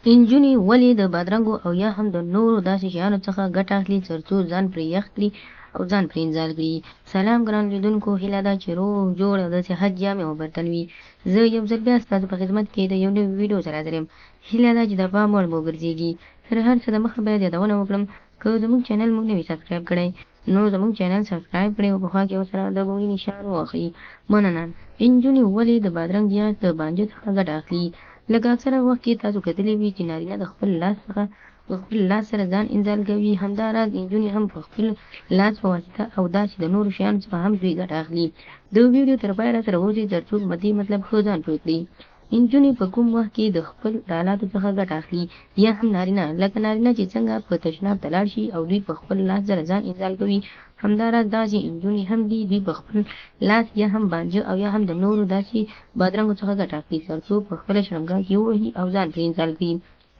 نجونې ولې د بادرنګو او یا هم د نورو داسې شیانو څخه ګټه اخلي ترڅو ځان پرې یخ کړي او ځان پرې انزال کړي. سلام ګران لیدونکو، هیله ده چې روغ جوړ او د صحت جامې وبرتل وي. زه یو ځل بیا ستاسو په خدمت کې د یو نوي ویډیو سره حاضر یم. هیله ده چې د پام وړ مو وګرځېږي. تر هر څه دمخه باید یادونه وکړم، که زموږ چینل مو نه وي سبسکرایب کړی نو زموږ چینل سبسکرایب کړئ او په خوا کې ورسره د ګونګي نشان ووهئ. مننه. نجونې ولې د بادرنګ یا د بانجه څخه ګټه اخلي؟ لکه اکثره وخت کې تاسو کتلی وي چې نارینه د خپل لاس سره ځان انزال کوي، همداراز نجونې هم په خپل لاس په واسطه او داسې د نورو شیانو څخه هم دوی ګټه اخلي. د ویډیو تر پایه راسره اوسئ ترڅو په دې مطلب ښه ځان پوه کړئ. نجونې په کوم وخت کې د خپل آلاتو څخه ګټه اخلي؟ یا هم نارینه، لکه نارینه چې څنګه په تشناب ته لاړ شي او دوی په خپل لاس سره ځان انزال کوي، همداراز داسې نجونې هم دي، دوی په خپل لاس یا هم بانجه او یا هم د نورو داسې بادرنګو څخه ګټه اخلي ترڅو په خپله شرمګاه کې ووهي او ځان پرې انزال کړي.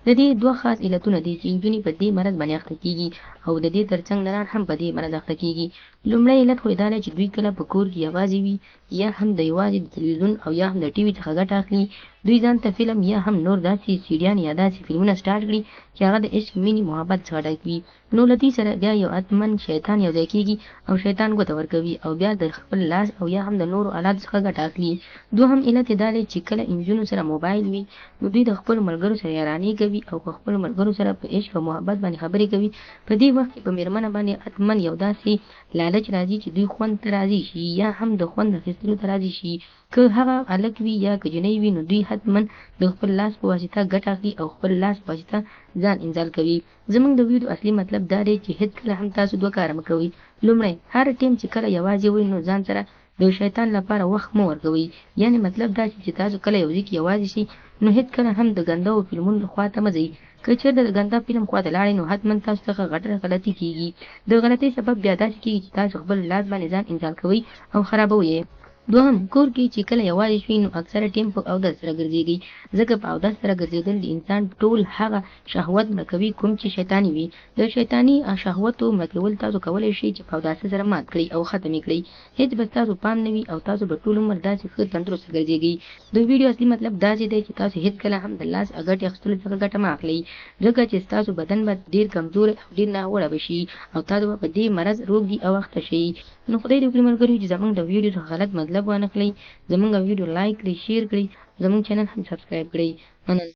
د دې دوه خاص علتونه دي چې نجونې په دې مرض باندې اخته کېږي او د دې ترڅنګ نران هم په دې مرض اخته کېږي. لومړی علت خو دا دی چې دوی کله په کور کې یوازې وي یا هم د یوازې د تلویزیون او یا هم د ټي وي څخه ګټه اخلي. دوی ځان ته فلم یا هم نور داسې سیډیان یا داسې فلمونه سټارټ کړي چې هغه د عشق، مینې، محبت څخه ډک وي. نو له دې سره بیا یو حتمن شیطان یو ځای کېږي او شیطان ګوته ورکوي او بیا د خپل لاس او یا هم د نورو آلاتو څخه ګټه اخلي. دوهم علت یې دا دی چې کله نجونو سره موبایل وي نو دوی د خپلو ملګرو سره یارانې کوي او په خپلو ملګرو سره په عشق او محبت باندې خبرې کوي. په دې وخت کې په مېرمنه باندې حتمن یو داسې لالچ راځي چې دوی خوند ته راضي شي یا هم د خوند اخیستلو ته راضي شي. که هغه هلک وي یا که جنۍ وي نو دوی حتمن د خپل لاس په واسطه ګټه اخلي او خپل لاس په واسطه ځان انزال کوي. زموږ د ویډیو اصلي مطلب دا دی چې هېڅکله هم تاسو دوه کاره مه کوئ. لومړی، هر ټیم چې کله یوازې وئ نو ځان سره د شیطان لپاره وخت مه ورکوئ. یعنې مطلب دا چې تاسو کله یو ځای کې یوازې شئ نو هېڅکله هم د ګنده فلمونو خوا ته مه ځئ. که چېرته د ګنده فلم خوا ته لاړئ نو حتما تاسو څخه غلطي کېږي. د غلطۍ سبب بیا داسې کېږي چې تاسو خپل لاس باندې ځان انزال کوئ او خرابوئ یې. دوهم، کور کې چې کله یوازې شوي نو اکثره ټیم په اودس سره ګرځېږئ، ځکه په اودس سره ګرځېدل د انسان ټول هغه شهوت مړه کوي کوم چې شیطاني وي. د شیطاني شهوتو مړه کول تاسو کولی شئ چې په اوداسه سره مات کړئ او ختم یې کړئ. هېڅ به ستاسو پام نه وي او تاسو به ټول عمر داسې ښه تندرسته ګرځېږئ. د ویډیو اصلي مطلب داسې دی چې تاسو هېڅکله هم د لاس ګټې اخیستلو څخه ګټه مه اخلئ، ځکه چې ستاسو بدن به ډېر کمزوری او ډېر ناوړه به شي او تاسو به په دې مرض روږدي او اخته شئ. نو خدای دې وکړي ملګرو چې زموږ د ویډیو څخه غلط مطلب وانخلئ. زموږ ویډیو لایک کړئ، شیر کړئ، زموږ چینل هم سبسکرایب کړئ. مننه.